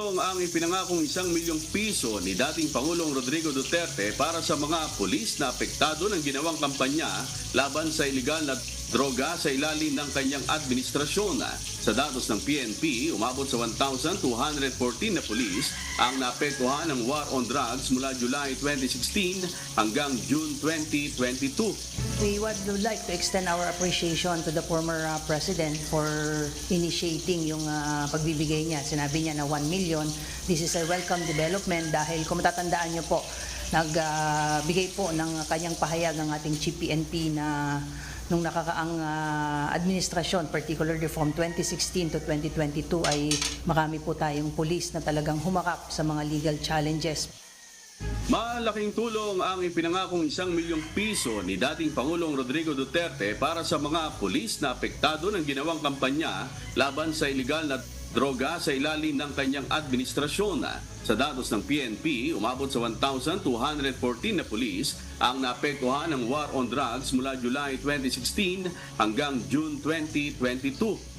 tulong ang ipinangakong 1 milyong piso ni dating Pangulong Rodrigo Duterte para sa mga pulis na apektado ng ginawang kampanya laban sa iligal na droga sa ilalim ng kanyang administrasyon. Sa datos ng PNP, umabot sa 1,214 na pulis ang naapektuhan ng war on drugs mula July 2016 hanggang June 2022. We would like to extend our appreciation to the former President for initiating yung pagbibigay niya. Sinabi niya na 1 million. This is a welcome development dahil kung matatandaan niyo po, nagbigay po ng kanyang pahayag ng ating Chief PNP na nung nakakaang administrasyon, particularly from 2016 to 2022, ay marami po tayong pulis na talagang humakap sa mga legal challenges. Malaking tulong ang ipinangakong 1 milyong piso ni dating Pangulong Rodrigo Duterte para sa mga pulis na apektado ng ginawang kampanya laban sa iligal na droga sa ilalim ng kanyang administrasyon. Sa datos ng PNP, umabot sa 1,214 na pulis ang naapektuhan ng war on drugs mula July 2016 hanggang June 2022.